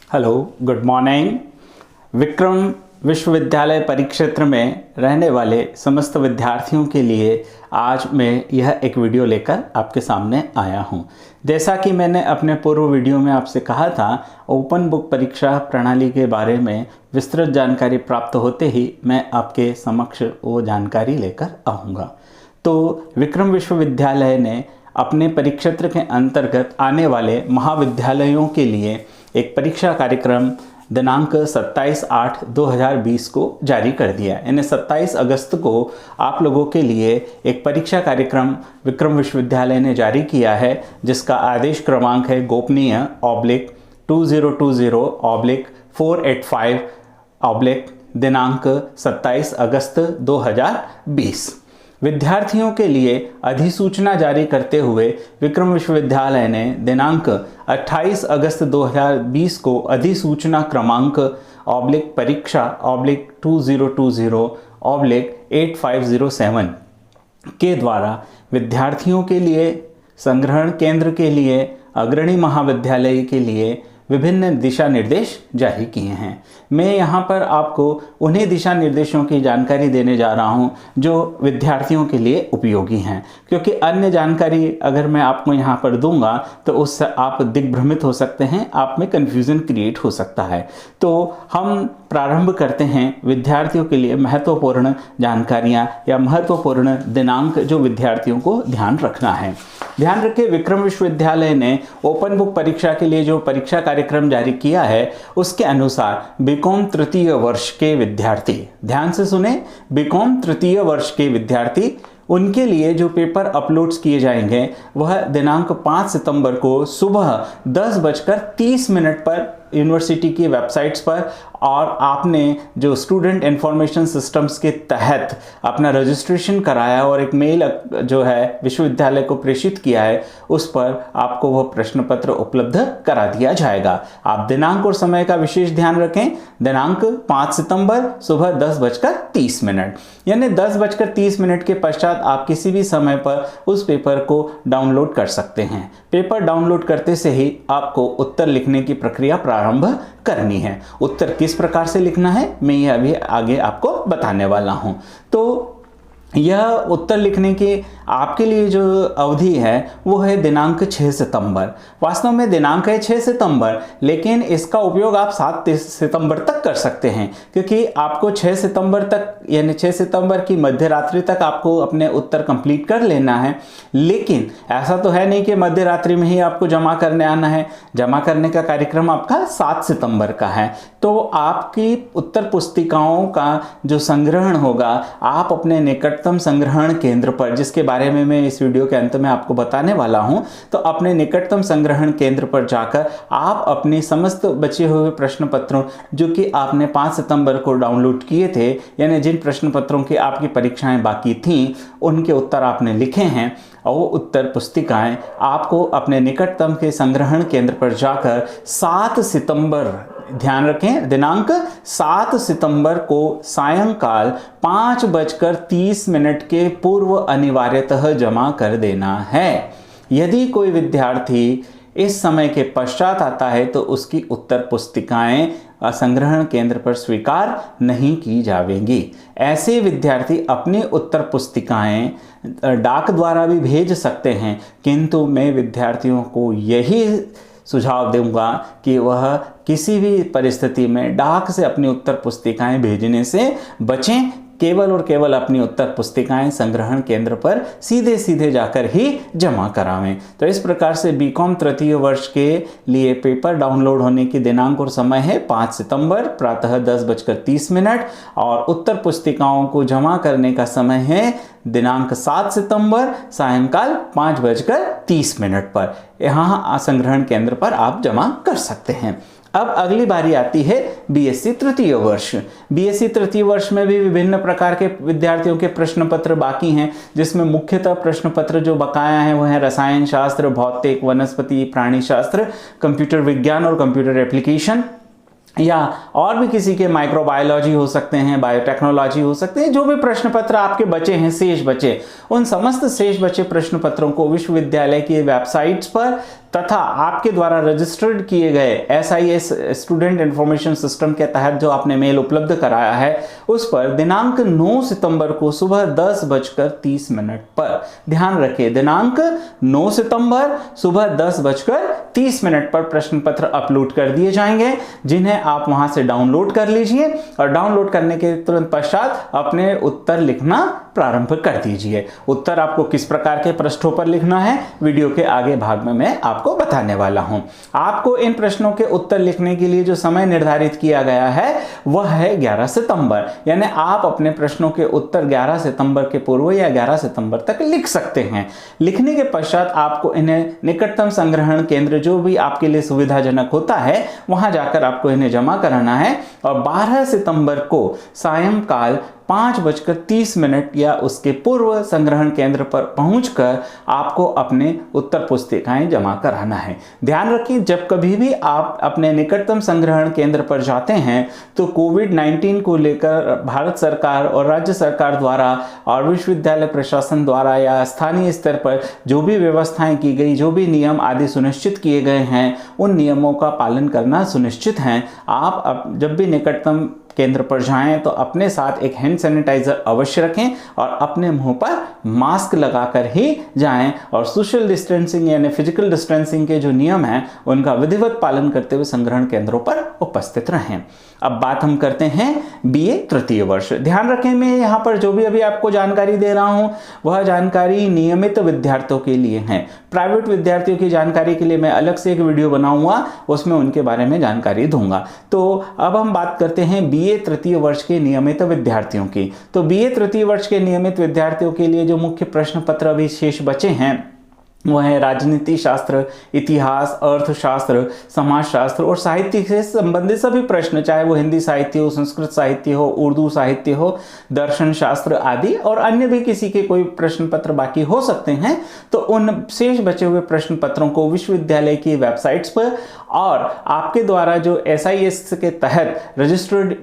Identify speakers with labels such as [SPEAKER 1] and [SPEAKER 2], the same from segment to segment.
[SPEAKER 1] Hello, good morning. Vikram विश्वविद्यालय परिक्षेत्र में रहने वाले समस्त विद्यार्थियों के लिए आज मैं यह एक वीडियो लेकर आपके सामने आया हूं। जैसा कि मैंने अपने पूर्व वीडियो में आपसे कहा था, ओपन बुक परीक्षा प्रणाली के बारे में विस्तृत जानकारी प्राप्त होते ही मैं आपके समक्ष वो जानकारी लेकर आऊँगा। तो विक्रम विश्वविद्यालय ने अपने परिक्षेत्र के अंतर्गत आने वाले महाविद्यालयों के लिए एक परीक्षा कार्यक्रम दिनांक 27/8/2020 को जारी कर दिया। यानी 27 अगस्त को आप लोगों के लिए एक परीक्षा कार्यक्रम विक्रम विश्वविद्यालय ने जारी किया है, जिसका आदेश क्रमांक है गोपनीय/2020/485/ दिनांक 27 अगस्त 2020। विद्यार्थियों के लिए अधिसूचना जारी करते हुए विक्रम विश्वविद्यालय ने दिनांक 28 अगस्त 2020 को अधिसूचना क्रमांक /परीक्षा/2020/8507 के द्वारा विद्यार्थियों के लिए, संग्रहण केंद्र के लिए, अग्रणी महाविद्यालय के लिए विभिन्न दिशा निर्देश जारी किए हैं। मैं यहाँ पर आपको उन्हीं दिशा निर्देशों की जानकारी देने जा रहा हूँ जो विद्यार्थियों के लिए उपयोगी हैं, क्योंकि अन्य जानकारी अगर मैं आपको यहाँ पर दूंगा तो उससे आप दिग्भ्रमित हो सकते हैं, आप में कन्फ्यूज़न क्रिएट हो सकता है। तो हम प्रारंभ करते हैं विद्यार्थियों के लिए महत्वपूर्ण जानकारियाँ या महत्वपूर्ण दिनांक जो विद्यार्थियों को ध्यान रखना है। ध्यान रखें, विक्रम विश्वविद्यालय ने ओपन बुक परीक्षा के लिए जो परीक्षा कार्यक्रम जारी किया है उसके अनुसार बीकॉम तृतीय वर्ष के विद्यार्थी, ध्यान से सुने, बीकॉम तृतीय वर्ष के विद्यार्थी, उनके लिए जो पेपर अपलोड्स किए जाएंगे वह दिनांक 5 सितंबर को सुबह 10:30 पर यूनिवर्सिटी की वेबसाइट्स पर, और आपने जो स्टूडेंट इंफॉर्मेशन सिस्टम्स के तहत अपना रजिस्ट्रेशन कराया और एक मेल जो है विश्वविद्यालय को प्रेषित किया है, उस पर आपको वह प्रश्न पत्र उपलब्ध करा दिया जाएगा। आप दिनांक और समय का विशेष ध्यान रखें। दिनांक 5 सितंबर सुबह 10:30, यानी 10:30 के पश्चात आप किसी भी समय पर उस पेपर को डाउनलोड कर सकते हैं। पेपर डाउनलोड करते से ही आपको उत्तर लिखने की प्रक्रिया प्रारंभ करनी है। उत्तर किस प्रकार से लिखना है मैं ये अभी आगे आपको बताने वाला हूं। तो यह उत्तर लिखने की आपके लिए जो अवधि है वो है दिनांक 6 सितंबर। वास्तव में दिनांक है 6 सितंबर, लेकिन इसका उपयोग आप 7 सितंबर तक कर सकते हैं, क्योंकि आपको 6 सितंबर तक यानी 6 सितंबर की मध्य रात्रि तक आपको अपने उत्तर कंप्लीट कर लेना है। लेकिन ऐसा तो है नहीं कि मध्य रात्रि में ही आपको जमा करने आना है। जमा करने का कार्यक्रम आपका 7 सितंबर का है। तो आपकी उत्तर पुस्तिकाओं का जो संग्रहण होगा आप अपने निकटतम संग्रहण केंद्र पर, जिसके बारे में मैं इस वीडियो के अंत में आपको बताने वाला हूं, तो अपने निकटतम संग्रहण केंद्र पर जाकर आप अपने समस्त बचे हुए प्रश्न पत्रों जो कि आपने 5 सितंबर को डाउनलोड किए थे, यानी जिन प्रश्न पत्रों की आपकी परीक्षाएं बाकी थीं उनके उत्तर आपने लिखे हैं, और वो उत्तर पुस्तिकाएं आपको अपने निकटतम के संग्रहण केंद्र पर जाकर 7 सितंबर, ध्यान रखें दिनांक 7 सितंबर को सायंकाल 5:30 के पूर्व अनिवार्यतः जमा कर देना है। यदि कोई विद्यार्थी इस समय के पश्चात आता है तो उसकी उत्तर पुस्तिकाएं संग्रहण केंद्र पर स्वीकार नहीं की जाएंगी। ऐसे विद्यार्थी अपनी उत्तर पुस्तिकाएं डाक द्वारा भी भेज सकते हैं, किंतु मैं विद्यार्थियों को यही सुझाव दूंगा कि वह किसी भी परिस्थिति में डाक से अपनी उत्तर पुस्तिकाएं भेजने से बचें। केवल और केवल अपनी उत्तर पुस्तिकाएं संग्रहण केंद्र पर सीधे सीधे जाकर ही जमा करावें। तो इस प्रकार से बीकॉम तृतीय वर्ष के लिए पेपर डाउनलोड होने की दिनांक और समय है 5 सितंबर प्रातः 10:30, और उत्तर पुस्तिकाओं को जमा करने का समय है दिनांक 7 सितंबर सायंकाल 5:30 पर। यहाँ संग्रहण केंद्र पर आप जमा कर सकते हैं। अब अगली बारी आती है बीएससी तृतीय वर्ष। बीएससी तृतीय वर्ष में भी विभिन्न प्रकार के विद्यार्थियों के प्रश्न पत्र बाकी हैं, जिसमें मुख्यतः प्रश्न पत्र जो बकाया हैं वो है रसायन शास्त्र, भौतिक, वनस्पति, प्राणी शास्त्र, कंप्यूटर विज्ञान और कंप्यूटर एप्लीकेशन, या और भी किसी के माइक्रोबायोलॉजी हो सकते हैं, बायोटेक्नोलॉजी हो सकते हैं। जो भी प्रश्न पत्र आपके बचे हैं, शेष बचे, उन समस्त शेष बचे प्रश्न पत्रों को विश्वविद्यालय की वेबसाइट्स पर तथा आपके द्वारा रजिस्टर्ड किए गए SIS स्टूडेंट इंफॉर्मेशन सिस्टम के तहत जो आपने मेल उपलब्ध कराया है, उस पर दिनांक 9 सितंबर को सुबह 10:30 पर, ध्यान रखिए, दिनांक 9 सितंबर सुबह 10:30 पर प्रश्न पत्र अपलोड कर दिए जाएंगे, जिन्हें आप वहां से डाउनलोड कर लीजिए और डाउनलोड करने के तुरंत पश्चात अपने उत्तर लिखना प्रारंभ कर दीजिए। उत्तर आपको किस प्रकार के पृष्ठों पर लिखना है, वीडियो के आगे भाग में मैं आपको बताने वाला हूं। आपको इन प्रश्नों के उत्तर लिखने के लिए जो समय निर्धारित किया गया है वह है 11 सितंबर, यानी आप अपने प्रश्नों के उत्तर 11 सितंबर के पूर्व या 11 सितंबर तक लिख सकते हैं। लिखने के पश्चात आपको इन्हें निकटतम संग्रहण केंद्र जो भी आपके लिए सुविधाजनक होता है वहां जाकर आपको इन्हें जमा कराना है और 12 सितंबर को सायंकाल 5:30 या उसके पूर्व संग्रहण केंद्र पर पहुंचकर आपको अपने उत्तर पुस्तिकाएं जमा कराना है। ध्यान रखें, जब कभी भी आप अपने निकटतम संग्रहण केंद्र पर जाते हैं तो कोविड-19 को लेकर भारत सरकार और राज्य सरकार द्वारा और विश्वविद्यालय प्रशासन द्वारा या स्थानीय स्तर पर जो भी व्यवस्थाएं की गई, जो भी नियम आदि सुनिश्चित किए गए हैं, उन नियमों का पालन करना सुनिश्चित है। आप जब भी निकटतम केंद्र पर जाएं तो अपने साथ एक हैंड सैनिटाइजर अवश्य रखें और अपने मुंह पर मास्क लगाकर ही जाएं और सोशल डिस्टेंसिंग यानी फिजिकल डिस्टेंसिंग के जो नियम हैं उनका विधिवत पालन करते हुए संग्रहण केंद्रों पर उपस्थित रहें। अब बात हम करते हैं BA तृतीय वर्ष। ध्यान रखें, मैं यहाँ पर जो भी अभी आपको जानकारी दे रहा हूँ वह जानकारी नियमित विद्यार्थियों के लिए है। प्राइवेट विद्यार्थियों की जानकारी के लिए मैं अलग से एक वीडियो बनाऊंगा, उसमें उनके बारे में जानकारी दूंगा। तो अब हम बात करते हैं BA तृतीय वर्ष के नियमित विद्यार्थियों की। तो BA तृतीय वर्ष के नियमित विद्यार्थियों के लिए जो मुख्य प्रश्न पत्र अभी शेष बचे हैं वह है राजनीति शास्त्र, इतिहास, अर्थशास्त्र, समाजशास्त्र और साहित्य से संबंधित सभी प्रश्न, चाहे वो हिंदी साहित्य हो, संस्कृत साहित्य हो, उर्दू साहित्य हो, दर्शन शास्त्र आदि और अन्य भी किसी के कोई प्रश्न पत्र बाकी हो सकते हैं। तो उन शेष बचे हुए प्रश्न पत्रों को विश्वविद्यालय की वेबसाइट्स पर और आपके द्वारा जो SIS के तहत रजिस्टर्ड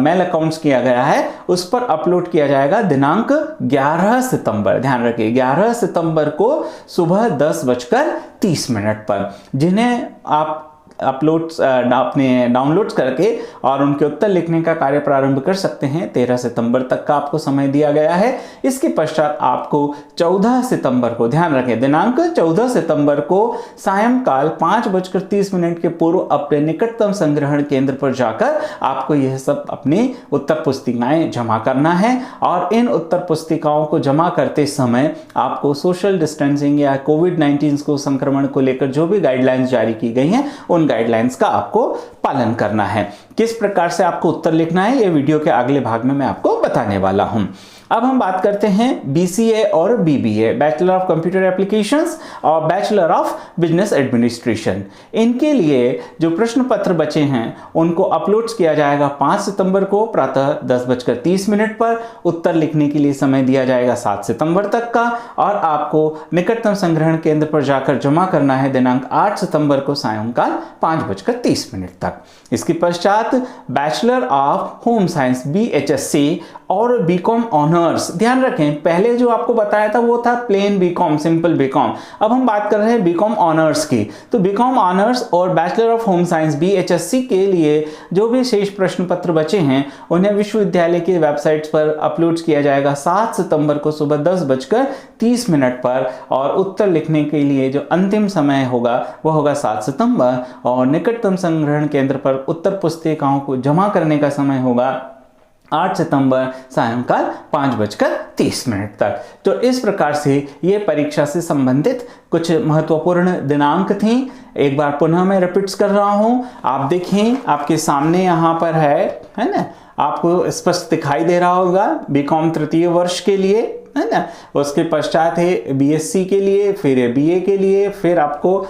[SPEAKER 1] मेल अकाउंट्स किया गया है उस पर अपलोड किया जाएगा दिनांक 11 सितंबर। ध्यान रखिए, 11 सितंबर को सुबह 10:30 पर, जिन्हें आप अपने डाउनलोड करके और उनके उत्तर लिखने का कार्य प्रारंभ कर सकते हैं। 13 सितंबर तक का आपको समय दिया गया है। इसके पश्चात आपको 14 सितंबर को, ध्यान रखें, दिनांक 14 सितंबर को सायंकाल 5:30 के पूर्व अपने निकटतम संग्रहण केंद्र पर जाकर आपको यह सब अपनी उत्तर पुस्तिकाएं जमा करना है और इन उत्तर पुस्तिकाओं को जमा करते समय आपको सोशल डिस्टेंसिंग या कोविड-19 को संक्रमण को लेकर जो भी गाइडलाइंस जारी की गई हैं उन गाइडलाइंस का आपको पालन करना है। किस प्रकार से आपको उत्तर लिखना है ये वीडियो के अगले भाग में मैं आपको बताने वाला हूं। अब हम बात करते हैं BCA और BBA, bachelor of computer applications और बैचलर ऑफ बिजनेस एडमिनिस्ट्रेशन। इनके लिए जो प्रश्न पत्र बचे हैं उनको अपलोड किया जाएगा 5 सितंबर को प्रातः 10:30 पर। उत्तर लिखने के लिए समय दिया जाएगा 7 सितंबर तक का और आपको निकटतम संग्रहण केंद्र पर जाकर जमा करना है दिनांक 8 सितंबर को सायंकाल 5:30 तक। इसके पश्चात bachelor of home science BHSC और BCom ऑनर्स। ध्यान रखें, पहले जो आपको बताया था वो था प्लेन BCom, सिंपल BCom। अब हम बात कर रहे हैं BCom ऑनर्स की। तो BCom ऑनर्स और bachelor of home science BHSC के लिए जो भी शेष प्रश्न पत्र बचे हैं उन्हें विश्वविद्यालय की वेबसाइट्स पर अपलोड किया जाएगा 7 सितंबर को सुबह 10:30 पर और उत्तर लिखने के लिए जो अंतिम समय होगा वह होगा 7 सितंबर और निकटतम संग्रहण केंद्र पर उत्तर पुस्तिकाओं को जमा करने का समय होगा 8 सितंबर सायंकाल 5:30 तक। तो इस प्रकार से ये परीक्षा से संबंधित कुछ महत्वपूर्ण दिनांक थी। एक बार पुनः मैं रिपीट कर रहा हूं, आप देखें आपके सामने यहाँ पर है ना, आपको स्पष्ट दिखाई दे रहा होगा BCom तृतीय वर्ष के लिए, है ना। उसके पश्चात है BSc के लिए, फिर BA के लिए, फिर आपको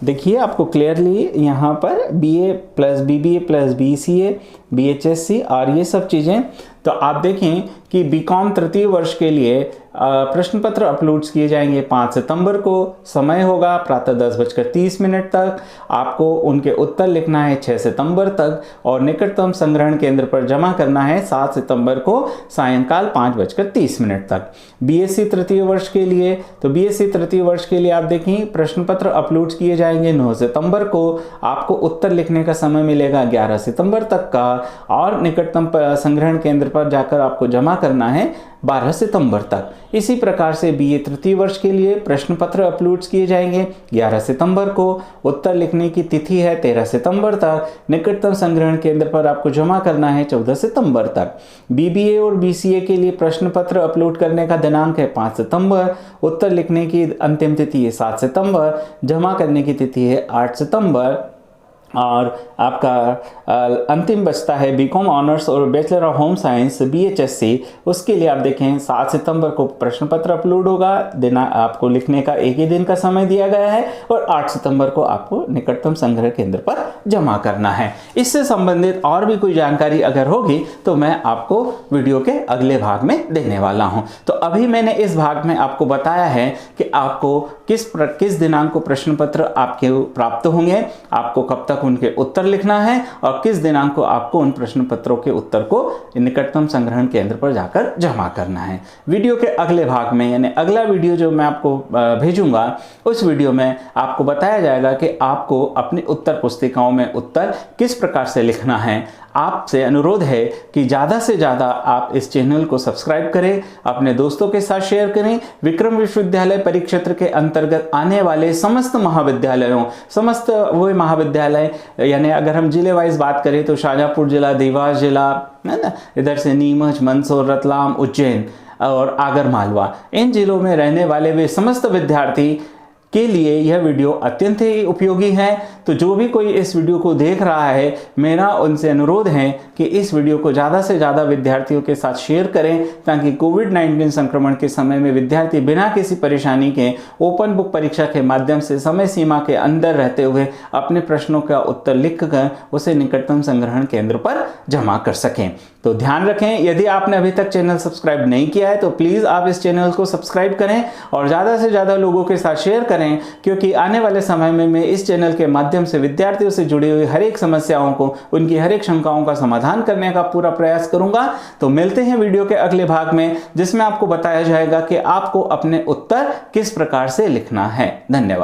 [SPEAKER 1] देखिए आपको क्लियरली यहाँ पर BA plus BBA plus BCA BHSC और ये सब चीज़ें। तो आप देखें कि BCom तृतीय वर्ष के लिए प्रश्न पत्र अपलोड किए जाएंगे 5 सितंबर को। समय होगा प्रातः 10:30 तक। आपको उनके उत्तर लिखना है 6 सितंबर तक और निकटतम संग्रहण केंद्र पर जमा करना है 7 सितंबर को सायंकाल 5:30 तक। बीएससी तृतीय वर्ष के लिए, तो बीएससी तृतीय वर्ष के लिए आप देखें प्रश्न पत्र अपलोड किए जाएंगे 9 सितंबर को। आपको उत्तर लिखने का समय मिलेगा 11 सितंबर तक का और निकटतम संग्रहण केंद्र पर जाकर आपको जमा करना है 12 सितंबर तक। इसी प्रकार से बीए तृतीय वर्ष के लिए प्रश्न पत्र अपलोड किए जाएंगे 11 सितंबर को। उत्तर लिखने की तिथि है 13 सितंबर तक। निकटतम संग्रहण केंद्र पर आपको जमा करना है 14 सितंबर तक। बीबीए और बीसीए के लिए प्रश्न पत्र अपलोड करने का दिनांक है 5 सितंबर। उत्तर लिखने की अंतिम तिथि है 7 सितंबर। जमा करने की तिथि है 8 सितंबर। और आपका अंतिम बचता है बीकॉम ऑनर्स और bachelor of home science BHSc. उसके लिए आप देखें 7 सितंबर को प्रश्न पत्र अपलोड होगा। आपको लिखने का एक ही दिन का समय दिया गया है और 8 सितंबर को आपको निकटतम संग्रह केंद्र पर जमा करना है। इससे संबंधित और भी कोई जानकारी अगर होगी तो मैं आपको वीडियो के अगले भाग में देने वाला हूं। तो अभी मैंने इस भाग में आपको बताया है कि आपको किस दिनांक को प्रश्न पत्र आपके प्राप्त होंगे, आपको कब तक उनके उत्तर लिखना है और किस दिनांक को आपको उन प्रश्न पत्रों के उत्तर को निकटतम संग्रहण केंद्र पर जाकर जमा करना है। वीडियो के अगले भाग में यानी अगला वीडियो जो मैं आपको भेजूंगा उस वीडियो में आपको बताया जाएगा कि आपको अपनी उत्तर पुस्तिकाओं में उत्तर किस प्रकार से लिखना है। आपसे अनुरोध है कि ज़्यादा से ज़्यादा आप इस चैनल को सब्सक्राइब करें, अपने दोस्तों के साथ शेयर करें। विक्रम विश्वविद्यालय परिक्षेत्र के अंतर्गत आने वाले समस्त महाविद्यालयों, समस्त वो महाविद्यालय यानी अगर हम जिले वाइज बात करें तो शाहजहाँपुर जिला, देवास जिला, है ना, इधर से नीमच, मंदसौर, रतलाम, उज्जैन और आगर मालवा, इन जिलों में रहने वाले वे समस्त विद्यार्थी के लिए यह वीडियो अत्यंत ही उपयोगी है। तो जो भी कोई इस वीडियो को देख रहा है, मेरा उनसे अनुरोध है कि इस वीडियो को ज़्यादा से ज़्यादा विद्यार्थियों के साथ शेयर करें ताकि कोविड-19 संक्रमण के समय में विद्यार्थी बिना किसी परेशानी के ओपन बुक परीक्षा के माध्यम से समय सीमा के अंदर रहते हुए अपने प्रश्नों का उत्तर लिखकर उसे निकटतम संग्रहण केंद्र पर जमा कर सकें। तो ध्यान रखें, यदि आपने अभी तक चैनल सब्सक्राइब नहीं किया है तो प्लीज़ आप इस चैनल को सब्सक्राइब करें और ज़्यादा से ज़्यादा लोगों के साथ शेयर करें, क्योंकि आने वाले समय में मैं इस चैनल के माध्यम से विद्यार्थियों से जुड़ी हुई हर एक समस्याओं को, उनकी हर एक शंकाओं का समाधान करने का पूरा प्रयास करूंगा। तो मिलते हैं वीडियो के अगले भाग में जिसमें आपको बताया जाएगा कि आपको अपने उत्तर किस प्रकार से लिखना है। धन्यवाद।